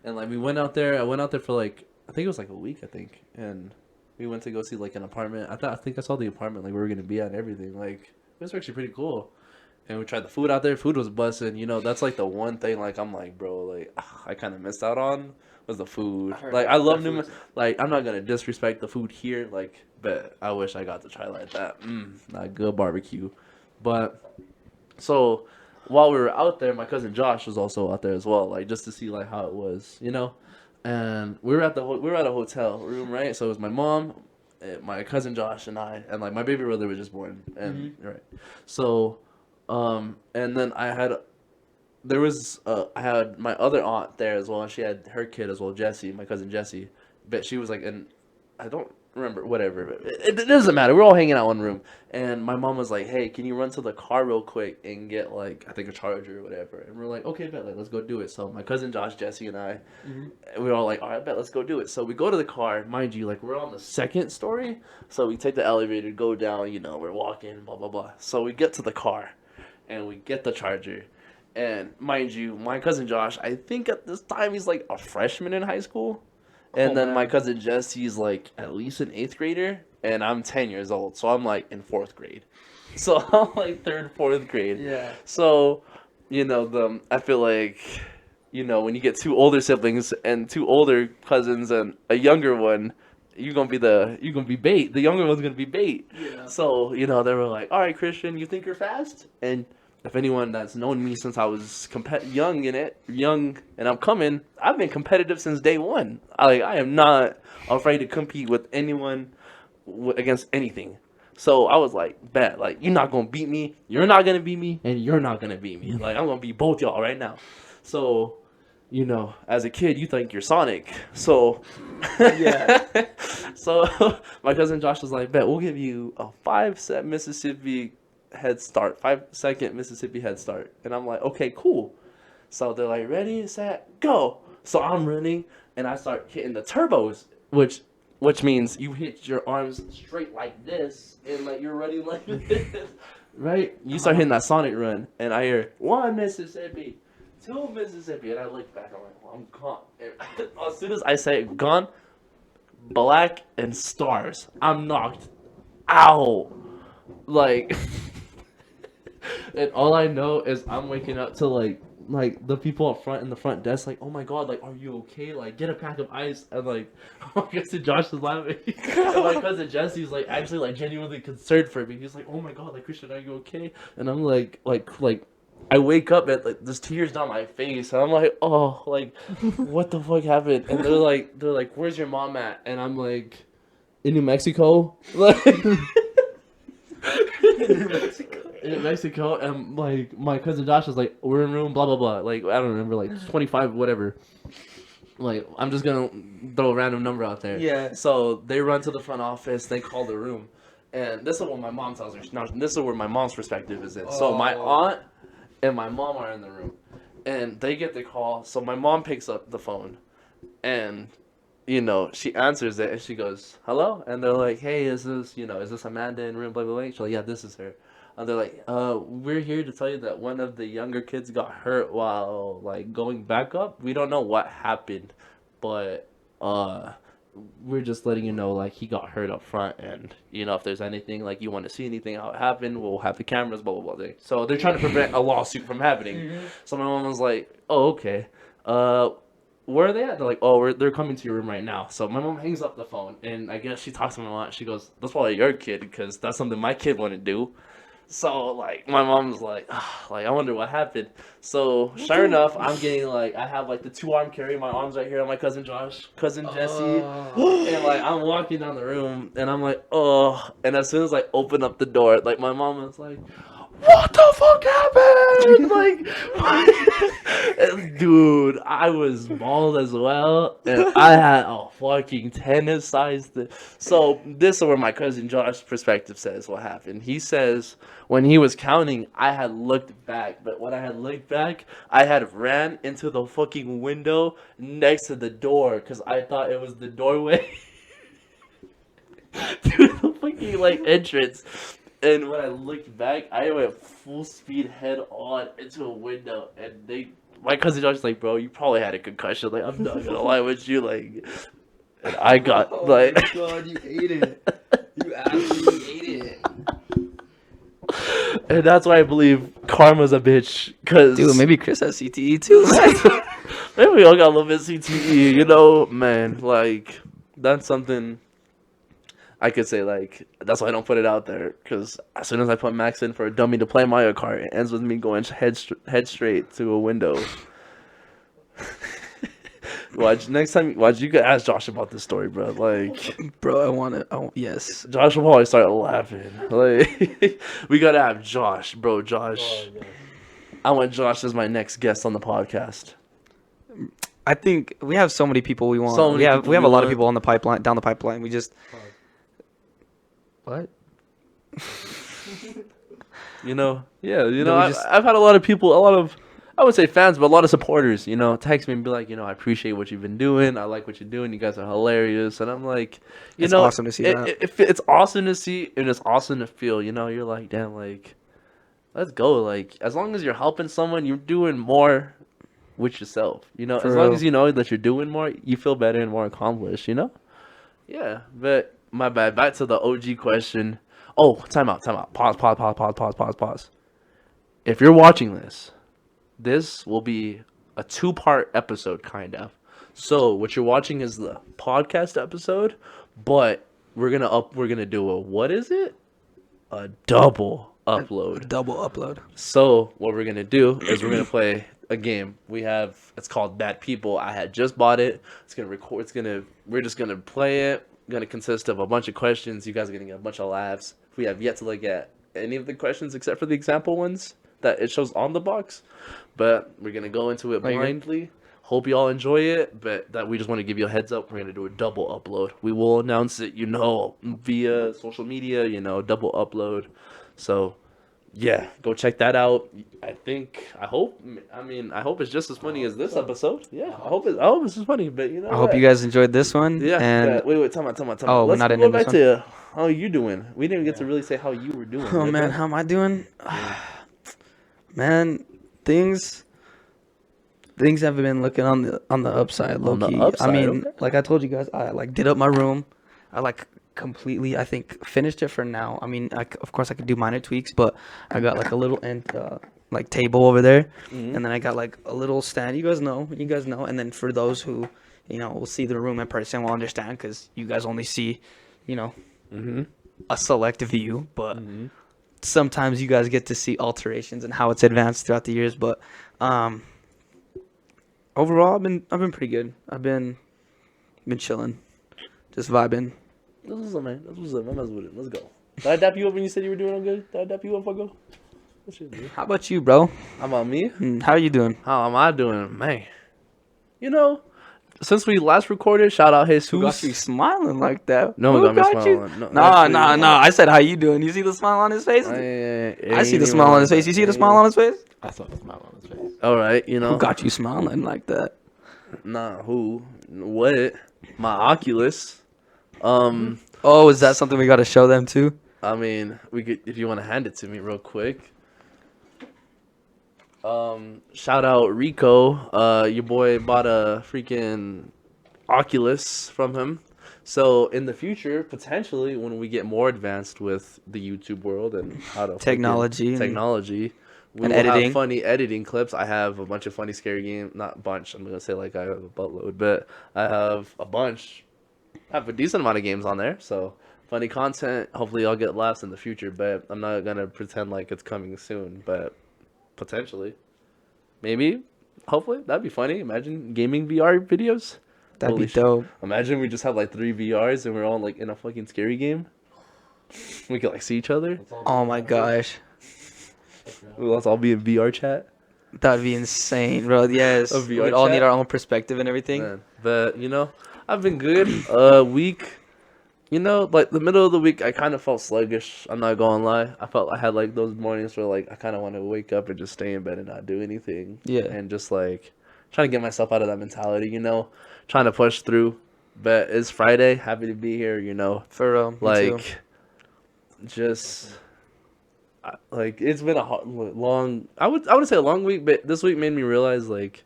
And like we went out there. I went out there for like, I think it was like a week. I think, and we went to go see like an apartment. I think I saw the apartment like we were gonna be at and everything. Like it was actually pretty cool. And we tried the food out there. Food was busting. You know, that's like the one thing. Like I'm like, bro, like I kind of missed out on was the food. Like I love like I'm not gonna disrespect the food here. Like, but I wish I got to try like that. Not good barbecue, but so. While we were out there, my cousin Josh was also out there as well, like just to see like how it was, you know. And we were at a hotel room, right? So it was my mom, my cousin Josh, and I, and like my baby brother was just born, and right. So, and then I had there was I had my other aunt there as well, and she had her kid as well, Jessie, my cousin Jessie. But she was like I don't remember, whatever. It doesn't matter. We're all hanging out in one room, and my mom was like, "Hey, can you run to the car real quick and get like I think a charger or whatever?" And we're like, "Okay, bet, like let's go do it." So my cousin Josh, Jesse, and I, we were all like, "All right, bet, let's go do it." So we go to the car, mind you, like we're on the second story, so we take the elevator, go down. You know, we're walking, blah blah blah. So we get to the car, and we get the charger. And mind you, my cousin Josh, I think at this time he's like a freshman in high school. And then my cousin Jesse's like at least an 8th grader. And I'm 10 years old. So I'm like in 4th grade. So I'm like 3rd, 4th grade. Yeah. So, you know, I feel like, you know, when you get 2 older siblings and 2 older cousins and a younger one, you're gonna be bait. The younger one's gonna be bait. Yeah. So, you know, they were like, all right, Christian, you think you're fast? And if anyone that's known me since I was young and I'm coming, I've been competitive since day one. I am not afraid to compete with anyone against anything. So I was like, bet, like, you're not going to beat me, you're not going to beat me, and you're not going to beat me. Like, I'm going to beat both y'all right now. So, you know, as a kid, you think you're Sonic. So, Yeah. So my cousin Josh was like, bet, we'll give you a 5-set Mississippi head start, 5-second Mississippi head start. And I'm like, okay, cool. So they're like, ready, set, go. So I'm running and I start hitting the turbos, which means you hit your arms straight like this and like you're running like this, right? You start hitting that Sonic run and I hear 1 Mississippi, 2 Mississippi, and I look back, I'm like, well, I'm gone. And as soon as I say gone, black and stars, I'm knocked out. Like, and all I know is I'm waking up to like the people up front in the front desk, like, oh my god, like, are you okay? Like, get a pack of ice. And like, my cousin Josh is laughing. And my cousin Jesse's like actually like genuinely concerned for me. He's like, oh my god, like, Christian, are you okay? And I'm like I wake up and like there's tears down my face, and I'm like, oh, like, what the fuck happened? And they're like, where's your mom at? And I'm like, in New Mexico, like. In Mexico, and like my cousin Josh was like, we're in room blah blah blah, like I don't remember, like 25 whatever, like I'm just gonna throw a random number out there. Yeah. So they run to the front office, they call the room, and this is what my mom tells her. Now this is where my mom's perspective is in. So my aunt and my mom are in the room, and they get the call. So my mom picks up the phone, and you know, she answers it and she goes, hello? And they're like, hey, is this Amanda in room blah blah blah? She's like, yeah, this is her. And they're like, we're here to tell you that one of the younger kids got hurt while like going back up. We don't know what happened, but we're just letting you know, like, he got hurt up front, and you know, if there's anything, like, you want to see anything how it happened, we'll have the cameras, blah blah blah. So they're trying to prevent a lawsuit from happening. So my mom was like, oh, okay. Where are they at? They're like, oh, they're coming to your room right now. So my mom hangs up the phone, and I guess she talks to my mom. She goes, that's probably your kid, because that's something my kid wouldn't do. So, like, my mom's like, like, I wonder what happened. So, sure enough, I'm getting, like, I have, like, the 2-arm carry. My arm's right here on my cousin Josh, cousin Jesse. And, like, I'm walking down the room, and I'm like, oh. And as soon as I open up the door, like, my mom was like, what the fuck happened? Like, and, dude, I was bald as well, and I had a fucking tennis-sized. So this is where my cousin Josh's perspective says what happened. He says when he was counting, I had looked back, but when I had looked back, I had ran into the fucking window next to the door because I thought it was the doorway to the fucking like entrance. And when I looked back, I went full speed head on into a window, and my cousin Josh was like, bro, you probably had a concussion. Like, I'm not gonna lie with you, like, and I got like. Oh my god, you ate it. You absolutely ate it. And that's why I believe karma's a bitch. Cause Dude, maybe Chris has CTE too. maybe we all got a little bit of CTE, you know, man. Like, that's something. I could say, like, that's why I don't put it out there, because as soon as I put Max in for a dummy to play Mario Kart, it ends with me going head straight to a window. Next time you could ask Josh about this story, bro. Like, bro, I want it. Oh, yes. Josh will probably start laughing. Like, we gotta have Josh, bro. Josh. I want Josh as my next guest on the podcast. I think we have so many people we want. So many we have people we have we a lot of want. people on the pipeline, down the pipeline. We just what? You know, yeah, you No, know, we just- I've had a lot of people, I would say fans, but a lot of supporters, you know, text me and be like, you know, I appreciate what you've been doing. I like what you're doing. You guys are hilarious. And I'm like, you It's know, awesome to see that. it's awesome to see and it's awesome to feel, you know, you're like, damn, like, let's go. Like, as long as you're helping someone, you're doing more with yourself, you know, For as long real. as you know that you're doing more, you feel better and more accomplished, you know? Yeah, but my bad. Back to the OG question. Oh, time out. Pause. If you're watching this, this will be a 2-part episode, kind of. So what you're watching is the podcast episode, but we're gonna do a what is it? A double upload. Double upload. So what we're gonna do is we're gonna play a game. It's called Bad People. I had just bought it. We're just gonna play it. Gonna consist of a bunch of questions. You guys are gonna get a bunch of laughs. We have yet to look at any of the questions except for the example ones that it shows on the box. But we're gonna go into it Are you good? blindly. Hope you all enjoy it, but that we just want to give you a heads up. We're gonna do a double upload. We will announce it, you know, via social media, you know, double upload. So yeah, go check that out. I hope it's just as funny as this episode. Yeah, I hope it's just funny. But you know, I hope you guys enjoyed this one. Yeah. And Wait, time out. Oh, we're Let's not go ending back this to how you doing. We didn't get to really say how you were doing. oh yet, man, bro. how am I doing? Man, things haven't been looking on the upside, low On the key. upside, I mean, okay. like I told you guys, I like did up my room. I like completely, I think, finished it for now. I mean, of course I could do minor tweaks, but I got like a little like table over there, Mhm. and then I got like a little stand. You guys know, and then for those who, you know, will see the room in person will understand because you guys only see, you know, Mhm. a select view, but Mhm. sometimes you guys get to see alterations and how it's advanced throughout the years. But overall, I've been pretty good. I've been chilling, just vibing. This was it, man. This was it. I'm messing with it. Let's go. Did I dap you up when you said you were doing all good? Did I dap you up, Fuego? What shit, dude? How about you, bro? How about me? How are you doing? How am I doing, man? You know, since we last recorded, shout out Jesus. Who got you smiling like that? No one Who got me you? smiling. No, Nah, actually, nah, nah. I said, how you doing? You see the smile on his face? I see the smile on his face. You see the smile on his face? I saw the smile on his face. All right, you know. Who got you smiling like that? Nah, who? What? My Oculus. Oh, is that something we got to show them too? I mean, we could if you want to hand it to me real quick. Shout out Rico. Your boy bought a freaking Oculus from him. So in the future, potentially, when we get more advanced with the YouTube world and how to Technology and we and will editing. have funny editing clips. I have a bunch of funny scary games. Not bunch. I'm gonna say like I have a buttload, but I have a bunch. I have a decent amount of games on there. So funny content. Hopefully, I'll get laughs in the future. But I'm not gonna pretend like it's coming soon. But potentially, maybe, hopefully, that'd be funny. Imagine gaming VR videos. That'd Holy be dope. Imagine we just have like 3 VRs and we're all like in a fucking scary game. We could like see each other. Oh my gosh. Let's all be in VR chat. That'd be insane, bro. Yes. A VR We'd all chat? need our own perspective and everything. Man. But you know, I've been good. Week. You know, like the middle of the week, I kind of felt sluggish. I'm not gonna lie. I felt I had like those mornings where like I kind of want to wake up and just stay in bed and not do anything. Yeah. And just like trying to get myself out of that mentality. You know, trying to push through. But it's Friday. Happy to be here. You know, For real. Me too. like just like it's been a long. I would say a long week, but this week made me realize like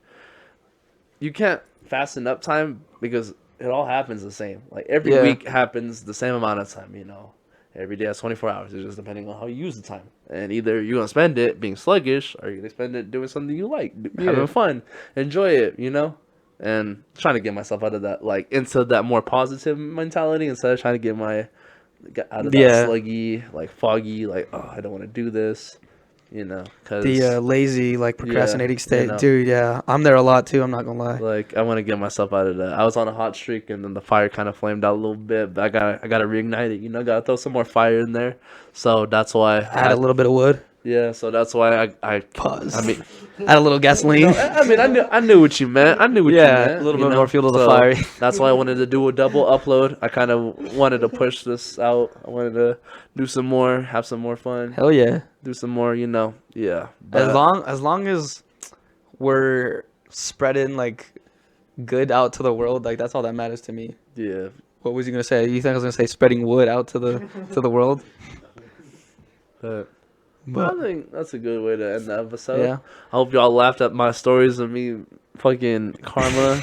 you can't fasten up time because it all happens the same. Like every Yeah. week happens the same amount of time, you know. Every day has 24 hours. It's just depending on how you use the time. And either you're going to spend it being sluggish or you're going to spend it doing something you like, having fun, enjoy it, you know? And trying to get myself out of that, like into that more positive mentality instead of trying to get out of that sluggy, like foggy, like, oh, I don't want to do this. You know, cause The lazy, like procrastinating state, know. dude. Yeah, I'm there a lot too. I'm not gonna lie. like I want to get myself out of that. I was on a hot streak, and then the fire kind of flamed out a little bit. But I gotta reignite it. You know, gotta throw some more fire in there. So that's why Add a little bit of wood. Yeah, so that's why I Pause. I mean, Add a little gasoline. I mean, I knew what you meant. I knew what you meant. A little you bit know? more fuel to the So fire. that's why I wanted to do a double upload. I kind of wanted to push this out. I wanted to do some more, have some more fun, Hell yeah. do some more, yeah. As But long as we're spreading like good out to the world, like that's all that matters to me. yeah, What was you gonna say? You think I was gonna say spreading wood out to the world? but But I think that's a good way to end the episode. yeah, I hope y'all laughed at my stories of me fucking karma.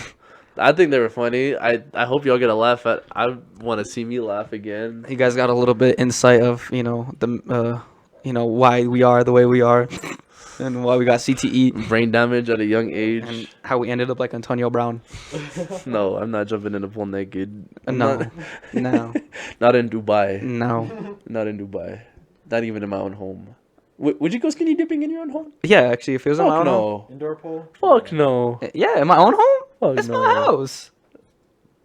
I think they were funny. I hope y'all get a laugh at. I want to see me laugh again. you guys got a little bit insight of the why we are the way we are, and why we got CTE, Brain damage at a young and age. how we ended up like Antonio Brown. No, I'm not jumping in the pool naked. I'm No, not, no, not in Dubai. no. Not in Dubai. Not even in my own home. Would you go skinny dipping in your own home? Yeah, actually, if it was in my Fuck own home, no. Indoor pool? Fuck no. yeah, in my own home, Fuck it's no. my house.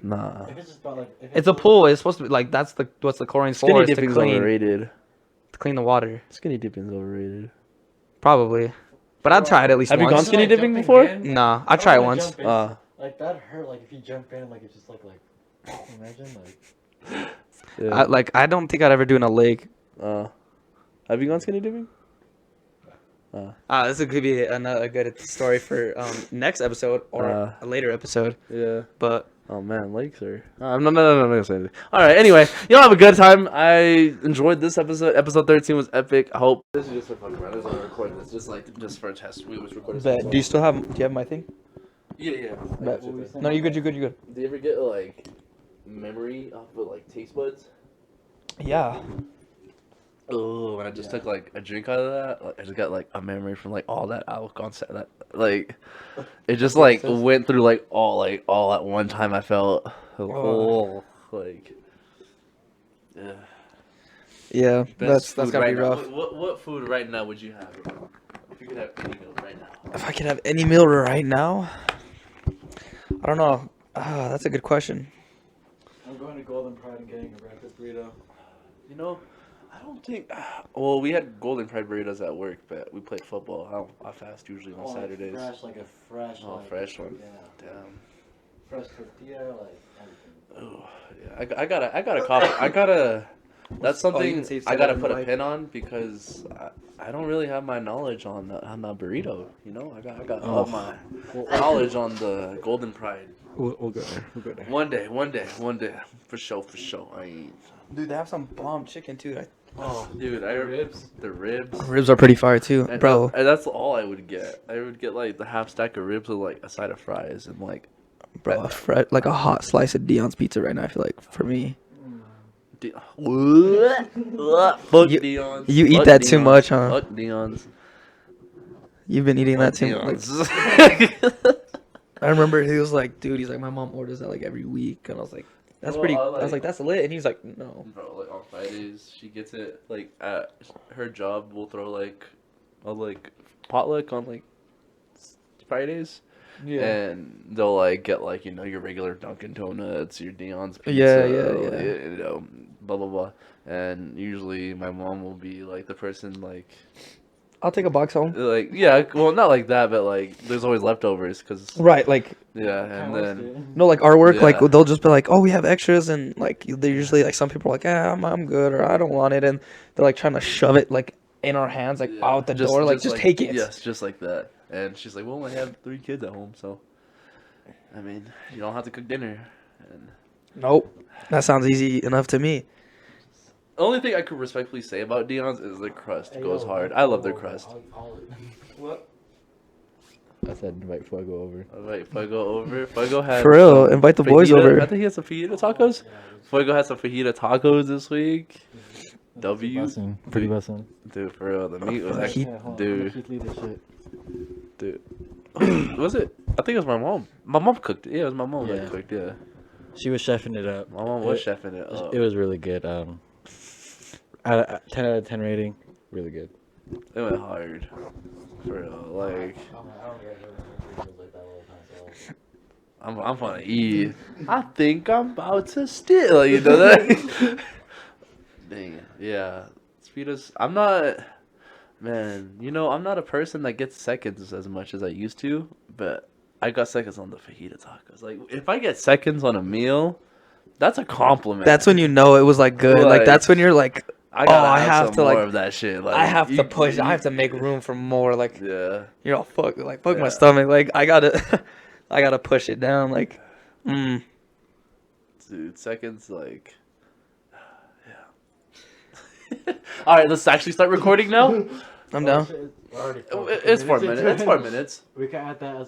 Nah. If it's just about like. If It's a pool. It's supposed to be like that's what's the chlorine Skinny for is to dipping's clean overrated. the water, Skinny dipping's overrated. probably. But I'd try it at least Have you once. gone skinny dipping before? Nah, I tried it once. Like that hurt. Like if you jump in, like it's just like imagine like. Yeah. I don't think I'd ever do in a lake. Have you gone skinny dipping? This could be a good story for next episode or a later episode. Yeah. But Oh man, lakes are. I'm not gonna say anything. All right. Anyway, y'all have a good time. I enjoyed this episode. Episode 13 was epic. I hope. This is just for fun, right? This is recording. It's just for a test. We was recording. do you have my thing? Yeah. Bet. No, you good. Do you ever get like memory off of like taste buds? Yeah. Oh, when I just took like a drink out of that, like, I just got like a memory from like all that alcohol that like it just like went through like all at one time. I felt the whole like yeah. Yeah, Best that's food gotta right be now. rough. What food right now would you have if you could have any meal right now? If I could have any meal right now, I don't know. That's a good question. I'm going to Golden Pride and getting a breakfast burrito. You know, I don't think. Well, we had Golden Pride burritos at work, but we played football. I fast usually on Saturdays. Like a fresh. Oh, fresh one. Yeah. Damn. Fresh tortilla, like everything. Oh yeah, I gotta copy. That's something I gotta put a pin on because I don't really have my knowledge on the burrito. You know, I got all my knowledge on the Golden Pride. We'll go there. We'll go there. One day, for sure. I ain't. Dude, they have some bomb chicken too. Oh, dude, the ribs. Ribs are pretty fire too, bro. And that's all I would get. I would get like the half stack of ribs with like a side of fries and like. Bro, like a hot slice of Dion's pizza right now. I feel like for me. Fuck Dion's. You eat Fuck that too Dion's. much, huh? Fuck Dion's. You've been eating that Fuck too much. Dion's. I remember he was like, dude, he's like, my mom orders that like every week, and I was like, that's pretty. I was like, that's lit, and he's like, no. Bro, like on Fridays, she gets it like at her job. We'll throw like a potluck on like Fridays. Yeah. And they'll like get like your regular Dunkin' Donuts, your Dion's pizza, Yeah. Blah blah blah. And usually my mom will be like the person like I'll take a box home. like yeah, well not like that, but like there's always leftovers because Right, like yeah, and then no, like our work, like Yeah. they'll just be like, oh, we have extras, and like they're usually like some people are like, I'm good, or I don't want it, and they're like trying to shove it like in our hands, like yeah, out the door, like just take it. Yes, just like that. And she's like, well, I have 3 kids at home, so I mean, you don't have to cook dinner. And Nope, that sounds easy enough to me. the only thing I could respectfully say about Dion's is the crust goes hard. I love their crust. What? I said invite Fuego over. Alright, Fuego over. Fuego has For real, some invite the boys fajita. over. I think he has some fajita tacos. Fuego has some fajita tacos this week. W. Pretty bussin'. Dude, for real, the meat was actually, dude. Was it? I think it was my mom. My mom cooked it. Yeah, it was my mom that cooked. Yeah, She was chefing it up. my mom was chefing it up. It was really good. 10 out of 10 rating. Really good. It went hard. For real, like I'm gonna eat. I think I'm about to steal. You know that? Dang. Yeah. Speedos. I'm Man, you know, I'm not a person that gets seconds as much as I used to, but I got seconds on the fajita tacos. Like, if I get seconds on a meal, that's a compliment. That's when you know it was like good. Like Like, that's when you're like, I gotta I have have some to more like, of that shit. Like, I have to you- push. I you- have to make room for more. Like, Yeah. you know, fuck Yeah. my stomach. Like I gotta, I gotta push it down. Like, Dude, seconds, like, yeah. All right, let's actually start recording now. I'm down. We're already It's 4 minutes. It's 4 minutes. We can add that as